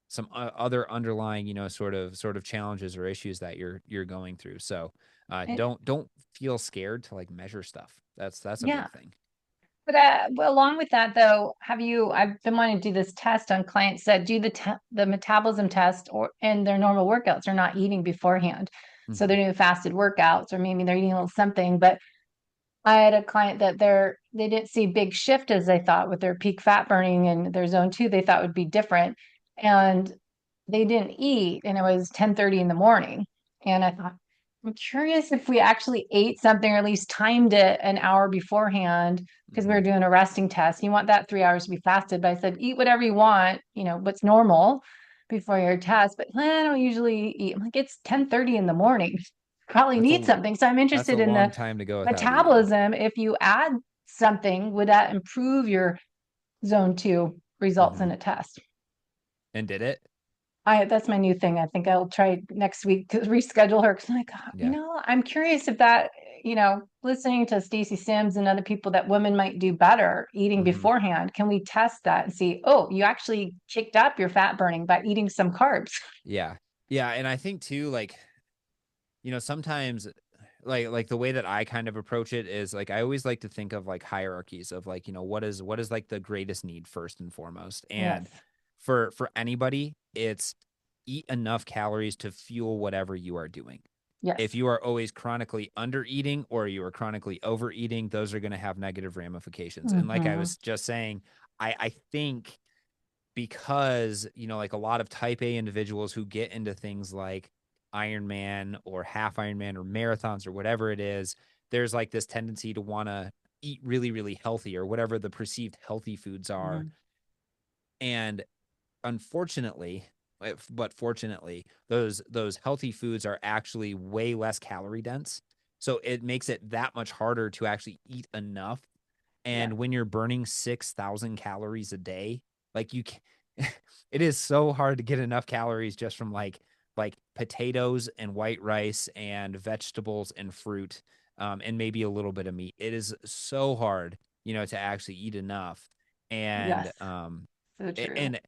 some other underlying, sort of challenges or issues that you're going through. So And- don't feel scared to like measure stuff. That's a yeah. big thing. But well, along with that, though, I've been wanting to do this test on clients that do the metabolism test or in their normal workouts. They're not eating beforehand. So Mm-hmm. they're doing fasted workouts, or maybe they're eating a little something. But I had a client that they didn't see big shift as they thought with their peak fat burning and their zone 2, they thought would be different. And they didn't eat, and it was 10:30 in the morning. And I thought, I'm curious if we actually ate something or at least timed it an hour beforehand, because we Mm-hmm. were doing a resting test. You want that 3 hours to be fasted. But I said, eat whatever you want, what's normal before your test. But I don't usually eat. I'm like, it's 10:30 in the morning. Probably That's need a something. So I'm that's a interested in the long time to go without eating. metabolism. If you add something, would that improve your zone 2? results Hmm. in a test. And did it? That's my new thing. I think I'll try next week to reschedule her because I'm like, Yeah. I'm curious if that, listening to Stacey Sims and other people that women might do better eating Hmm. beforehand. Can we test that and see, oh, you actually kicked up your fat burning by eating some carbs? Yeah. Yeah. And I think too, like, sometimes like the way that I kind of approach it is like I always like to think of like hierarchies of like, what is like the greatest need first and foremost. And Yes. for anybody, it's eat enough calories to fuel whatever you are doing. If Yes. you are always chronically under eating or you are chronically overeating, those are going to have negative ramifications. And like I Hmm. was just saying, I think because like a lot of type A individuals who get into things like Ironman or half Ironman or marathons or whatever it is, there's like this tendency to want to eat really, really healthy or whatever the perceived healthy foods are. Hmm. And unfortunately, but fortunately, those healthy foods are actually way less calorie dense. So it makes it that much harder to actually eat enough. Yeah. And when you're burning 6,000 calories a day, like you can, it is so hard to get enough calories just from like potatoes and white rice and vegetables and fruit, and maybe a little bit of meat. It is so hard, to actually eat enough. And Yes. So true. and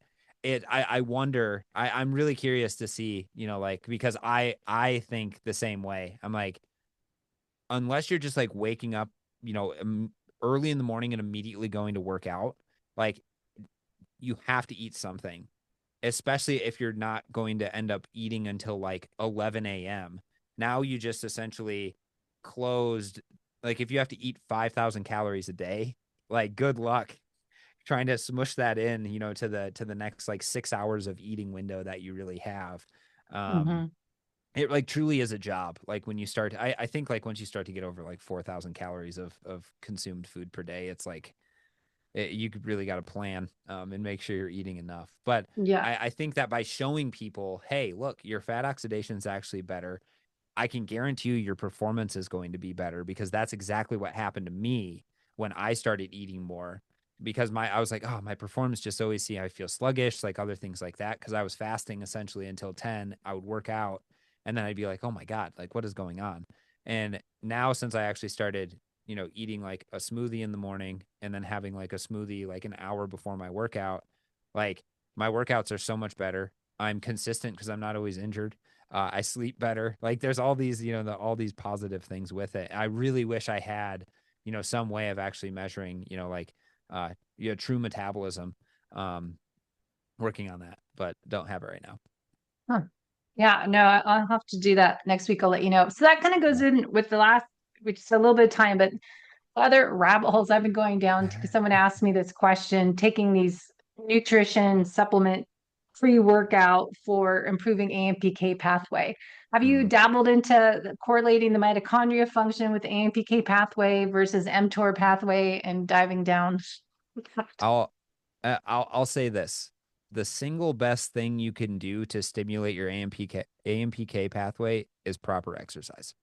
I wonder, I'm really curious to see, like, because I think the same way. I'm like, unless you're just like waking up, early in the morning and immediately going to work out, like you have to eat something, especially if you're not going to end up eating until like 11 a.m. Now you just essentially closed, like if you have to eat 5,000 calories a day, like good luck trying to smush that in, to the next like 6 hours of eating window that you really have. Um, Hmm. it like truly is a job. Like when you start, I think like once you start to get over like 4,000 calories of consumed food per day, it's like you could really got to plan, and make sure you're eating enough. But Yeah. I think that by showing people, hey, look, your fat oxidation is actually better, I can guarantee you your performance is going to be better, because that's exactly what happened to me when I started eating more. Because I was like, oh, my performance just always I feel sluggish, like other things like that. Because I was fasting essentially until 10. I would work out and then I'd be like, oh my God, like what is going on? And now since I actually started, eating like a smoothie in the morning and then having like a smoothie like an hour before my workout, like my workouts are so much better. I'm consistent because I'm not always injured. I sleep better. Like there's all these, all these positive things with it. I really wish I had, some way of actually measuring, like, true metabolism, um, working on that, but don't have it right now. Huh. Yeah, no, I'll have to do that next week. I'll let you know. So that kind of goes Yeah. in with the last, which is a little bit of time, but other rabbit holes I've been going down because someone asked me this question, taking these nutrition supplement pre-workout for improving AMPK pathway. Have you Mm. dabbled into correlating the mitochondria function with the AMPK pathway versus mTOR pathway and diving down? I'll, I'll say this. The single best thing you can do to stimulate your AMPK pathway is proper exercise.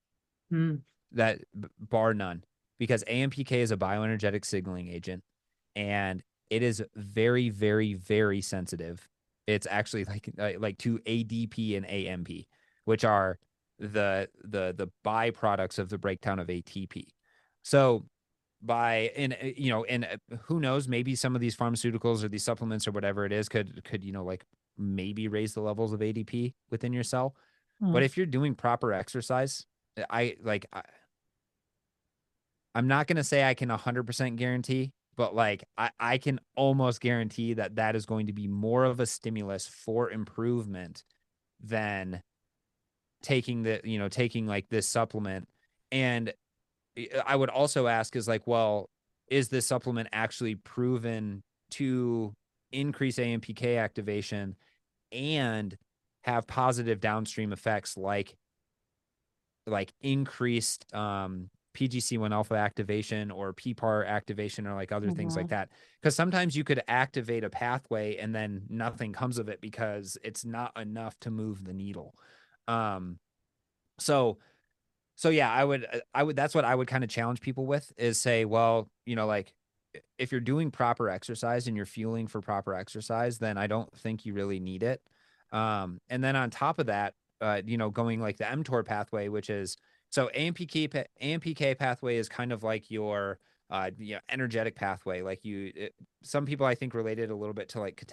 Hmm. That bar none, because AMPK is a bioenergetic signaling agent and it is very, very, very sensitive. It's actually like to ADP and AMP, which are the byproducts of the breakdown of ATP. So and who knows, maybe some of these pharmaceuticals or these supplements or whatever it is could like maybe raise the levels of ADP within your cell. Hmm. But if you're doing proper exercise, I'm not going to say I can 100% guarantee, but like I can almost guarantee that that is going to be more of a stimulus for improvement than taking like this supplement. And I would also ask is like, well, is this supplement actually proven to increase AMPK activation and have positive downstream effects like increased PGC1 alpha activation or PPAR activation or like other things like Mhm. that. Because sometimes you could activate a pathway and then nothing comes of it because it's not enough to move the needle. Um, so so yeah, I would that's what I would kind of challenge people with is say, well, like if you're doing proper exercise and you're fueling for proper exercise, then I don't think you really need it. And then on top of that, going like the mTOR pathway, which is so AMPK pathway is kind of like your energetic pathway. Some people I think related a little bit to like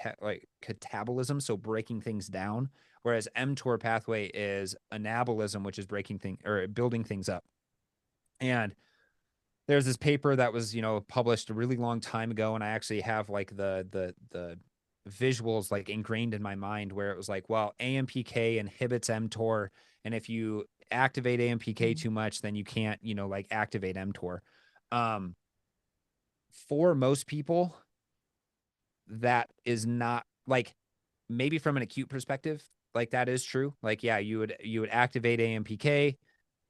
catabolism, so breaking things down, whereas mTOR pathway is anabolism, which is breaking things or building things up. And there's this paper that was published a really long time ago, and I actually have like the visuals like ingrained in my mind, where it was like, well, AMPK inhibits mTOR, and if you activate AMPK too much, then you can't like activate mTOR. For most people, that is not like, maybe from an acute perspective, like that is true. Like, yeah, you would activate AMPK,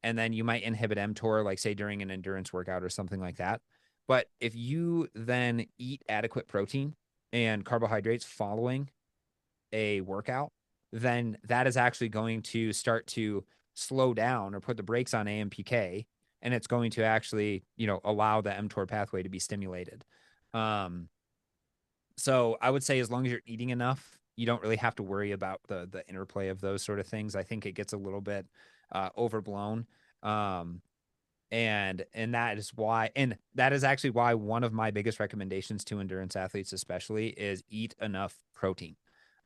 and then you might inhibit mTOR, like say during an endurance workout or something like that. But if you then eat adequate protein and carbohydrates following a workout, then that is actually going to start to slow down or put the brakes on AMPK, and it's going to actually, allow the mTOR pathway to be stimulated. So I would say as long as you're eating enough, you don't really have to worry about the interplay of those sort of things. I think it gets a little bit overblown. Um, and that is actually why one of my biggest recommendations to endurance athletes especially is eat enough protein.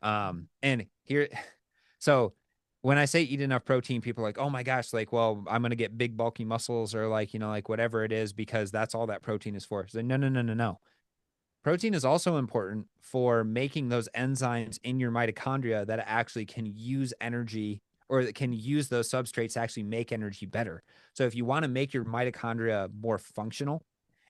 And here, so when I say eat enough protein, people are like, oh my gosh, like, well, I'm gonna get big bulky muscles, or like, like whatever it is, because that's all that protein is for. So no, no, no, no, no. Protein is also important for making those enzymes in your mitochondria that actually can use energy, or that can use those substrates to actually make energy better. So if you want to make your mitochondria more functional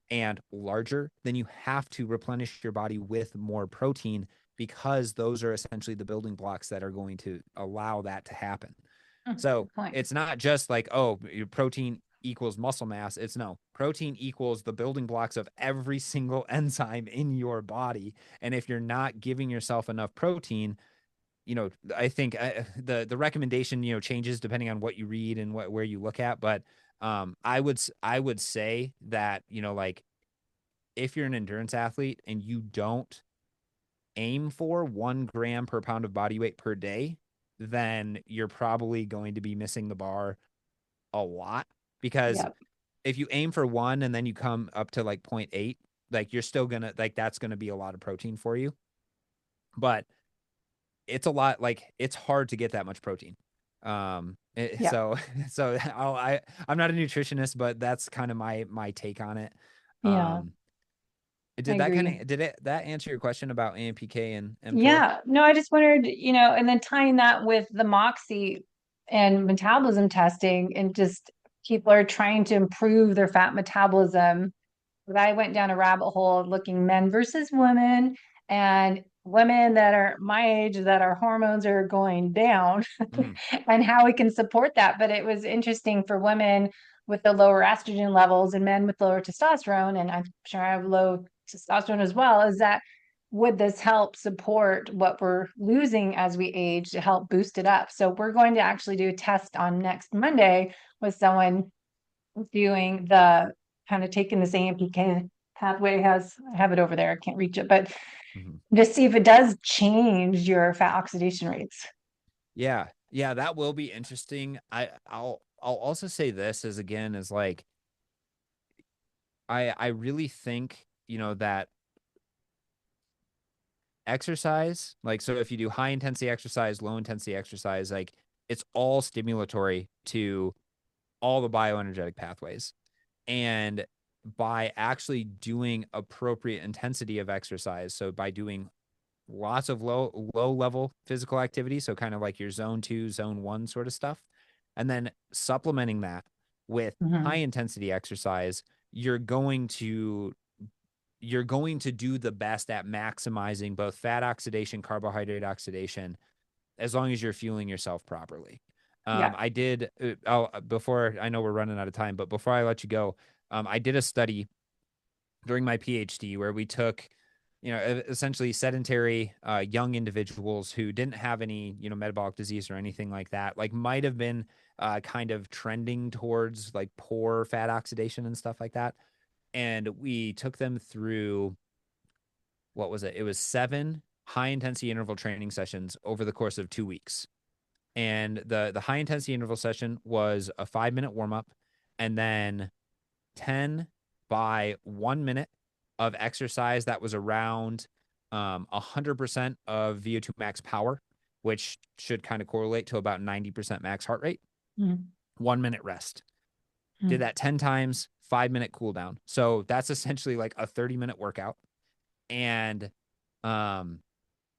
and larger, then you have to replenish your body with more protein, because those are essentially the building blocks that are going to allow that to happen. So Good point. it's not just like, oh, your protein equals muscle mass. It's no, protein equals the building blocks of every single enzyme in your body. And if you're not giving yourself enough protein, I think the recommendation, changes depending on what you read and where you look at. But I would say that, like, if you're an endurance athlete and you don't aim for 1 gram per pound of body weight per day, then you're probably going to be missing the bar a lot, because Yep. if you aim for 1 and then you come up to like 0.8, like you're still gonna, like, that's gonna be a lot of protein for you. But it's a lot, like it's hard to get that much protein. Yep. So so I'm not a nutritionist, but that's kind of my take on it. Yeah. Um, I agree. did it that answer your question about AMPK and mTOR? Yeah, no, I just wondered, and then tying that with the MOXY and metabolism testing, and just people are trying to improve their fat metabolism. But I went down a rabbit hole looking men versus women, and women that are my age that our hormones are going down Mm, and how we can support that. But it was interesting for women with the lower estrogen levels and men with lower testosterone, and I'm sure I have low testosterone as well, is that would this help support what we're losing as we age to help boost it up? So we're going to actually do a test on next Monday with someone doing the kind of taking this AMPK pathway. I have it over there, I can't reach it, but mhm. just see if it does change your fat oxidation rates. Yeah, yeah, that will be interesting. I'll also say this as, again, as like, I really think, that exercise, like, so if you do high intensity exercise, low intensity exercise, like, it's all stimulatory to all the bioenergetic pathways. And by actually doing appropriate intensity of exercise, so by doing lots of low level physical activity, so kind of like your zone 2, zone 1 sort of stuff, and then supplementing that with high Mhm. intensity exercise, you're going to do the best at maximizing both fat oxidation, carbohydrate oxidation, as long as you're fueling yourself properly. Yeah. I did, before, I know we're running out of time, but before I let you go, I did a study during my PhD where we took, essentially sedentary young individuals who didn't have any, metabolic disease or anything like that, like might have been kind of trending towards like poor fat oxidation and stuff like that. and we took them through, what was it? It was 7 high intensity interval training sessions over the course of 2 weeks. And the high intensity interval session was a 5-minute warm up, and then 10 by 1 minute of exercise that was around 100% of VO2 max power, which should kind of correlate to about 90% max heart rate. 1 minute rest. Did that 10 times, 5-minute cool down. So that's essentially like a 30-minute workout. And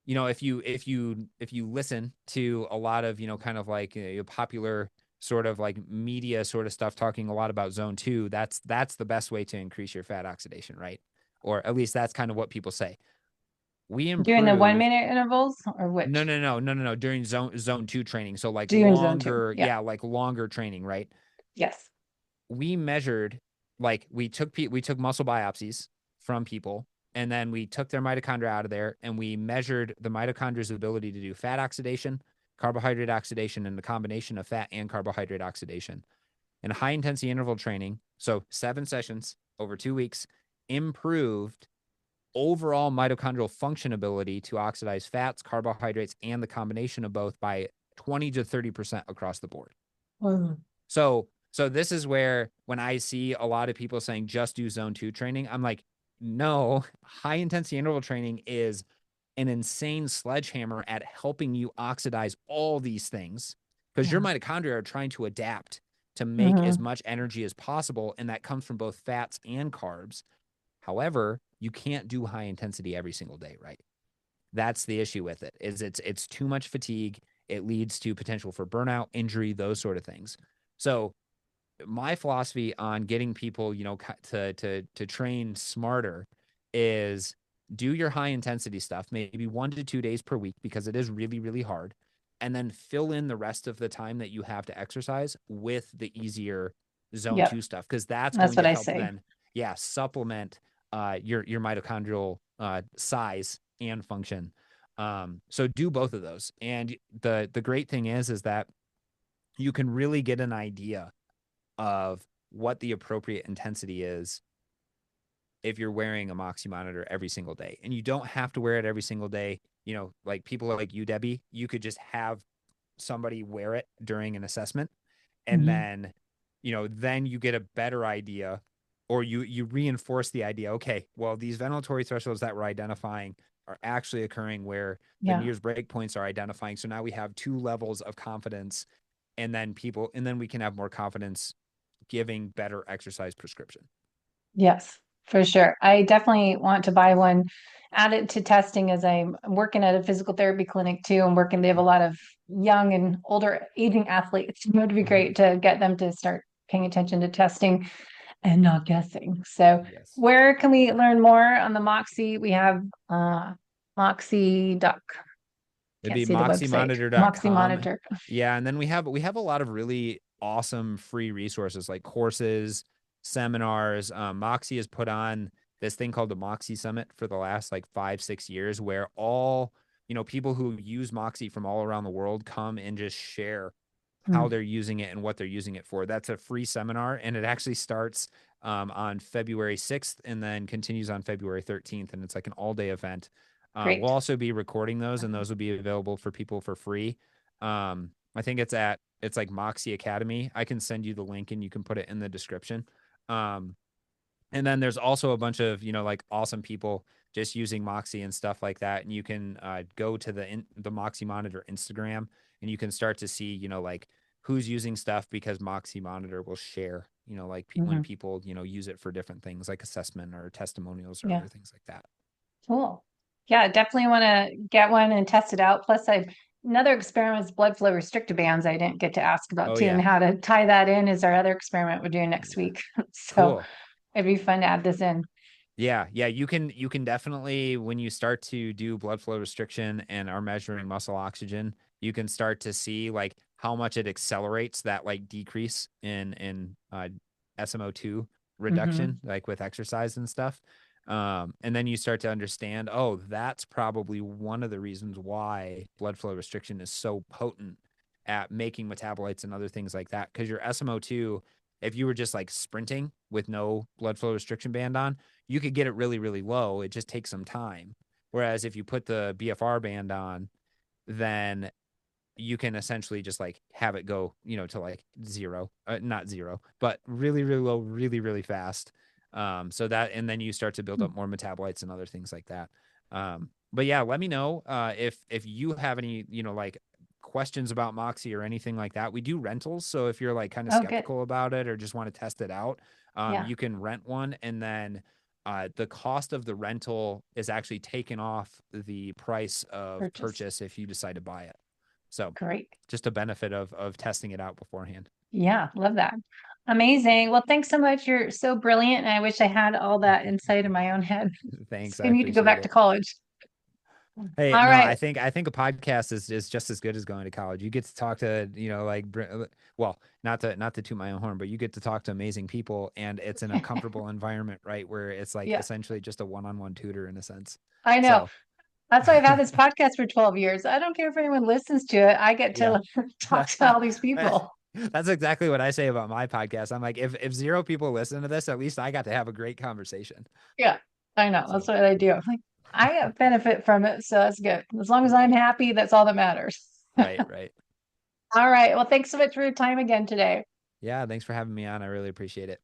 if you listen to a lot of, kind of like popular sort of like media sort of stuff talking a lot about zone 2, that's the best way to increase your fat oxidation, right? Or at least that's kind of what people say. We Doing the one improved. minute intervals or No, which? no, no, no, no, no. During zone 2 training. So like Doing zone two. longer, Yeah. yeah, like longer training, right? Yes. We measured, like we took muscle biopsies from people, and then we took their mitochondria out of there, and we measured the mitochondria's ability to do fat oxidation, carbohydrate oxidation, and the combination of fat and carbohydrate oxidation. And high intensity interval training, so 7 sessions over 2 weeks, improved overall mitochondrial function ability to oxidize fats, carbohydrates, and the combination of both by 20 to 30% across the board. Wow. So this is where, when I see a lot of people saying just do zone 2 training, I'm like, no, high intensity interval training is an insane sledgehammer at helping you oxidize all these things, because your Yeah. mitochondria are trying to adapt to make as Mm-hmm. much energy as possible, and that comes from both fats and carbs. However, you can't do high intensity every single day, right? That's the issue with it. Is it's too much fatigue. It leads to potential for burnout, injury, those sort of things. So my philosophy on getting people, to train smarter is do your high intensity stuff, maybe 1 to 2 days per week, because it is really, really hard. And then fill in the rest of the time that you have to exercise with the easier zone Yep. 2 stuff, because that's That's going what to I help say. then, yeah, supplement your mitochondrial size and function. So do both of those. And the great thing is that you can really get an idea of what the appropriate intensity is if you're wearing a MOXY monitor every single day. And you don't have to wear it every single day. Like people like you, Debbie, you could just have somebody wear it during an assessment, and Mm-hmm. then you get a better idea, or you reinforce the idea. Okay, well, these ventilatory thresholds that we're identifying are actually occurring where the Yeah. NIRS breakpoints are identifying. So now we have 2 levels of confidence, and then we can have more confidence giving better exercise prescription. Yes, for sure. I definitely want to buy one, add it to testing as I'm working at a physical therapy clinic too. I'm working, they have a lot of young and older aging athletes. It would be Mm-hmm. great to get them to start paying attention to testing and not guessing. So Yes. where can we learn more on the Moxie? We have Moxie Duck. It'd Can't be see the website. Moxie moxymonitor.com. Monitor. Yeah, and then we have a lot of really awesome free resources like courses, seminars. Moxy has put on this thing called the Moxy Summit for the last like 5-6 years, where all people who use Moxy from all around the world come and just share how Mm, they're using it and what they're using it for. That's a free seminar, and it actually starts on February 6th and then continues on February 13th, and it's like an all-day event. We'll great. also be recording those, and those will be available for people for free. I think it's like Moxie Academy. I can send you the link and you can put it in the description. Um, and then there's also a bunch of like awesome people just using Moxie and stuff like that. And you can go to the MOXY Monitor Instagram, and you can start to see like who's using stuff, because MOXY Monitor will share like when Mhm. people use it for different things like assessment or testimonials or Yeah. other things like that. Cool. Yeah, definitely want to get one and test it out. Plus, I've another experiment is blood flow restrictor bands I didn't get to ask about Oh too, and yeah. how to tie that in is our other experiment we're doing next Yeah. week. So Cool. it'd be fun to add this in. Yeah, you can definitely, when you start to do blood flow restriction and are measuring muscle oxygen, you can start to see like how much it accelerates that like decrease in SMO2 Hmm. reduction, like with exercise and stuff. And then you start to understand, oh, that's probably one of the reasons why blood flow restriction is so potent at making metabolites and other things like that, because your SMO2 if you were just like sprinting with no blood flow restriction band on, you could get it really, really low. It just takes some time. Whereas if you put the BFR band on, then you can essentially just like have it go, to like zero, not zero, but really, really low, really, really fast. So that, and then you start to build up more metabolites and other things like that. But yeah, let me know if you have any, like questions about MOXY or anything like that. We do rentals. So if you're like kind of Oh, good. skeptical about it or just want to test it out, Yeah. you can rent one, and then the cost of the rental is actually taken off the price of Purchase. purchase if you decide to buy it. So Great. just a benefit of testing it out beforehand. Yeah. Love that. Amazing. Well, thanks so much. You're so brilliant. And I wish I had all that insight in my own head. Thanks, I I need to go appreciate back to it. college. Hey, All no, I right. think I think a podcast is just as good as going to college. You get to talk to, like, well, not to toot my own horn, but you get to talk to amazing people, and it's in a comfortable environment, right? Where it's like Yeah, essentially just a one-on-one tutor in a sense. I know. So That's why I've had this podcast for 12 years. I don't care if anyone listens to it. I get yeah. to talk to all these people. That's exactly what I say about my podcast. I'm like, if zero people listen to this, at least I got to have a great conversation. Yeah, I know. That's So what I do. I'm like, I get benefit from it, so that's good. As long as I'm right, happy, that's all that matters. right, right. All right. Well, thanks so much for your time again today. Yeah, thanks for having me on. I really appreciate it.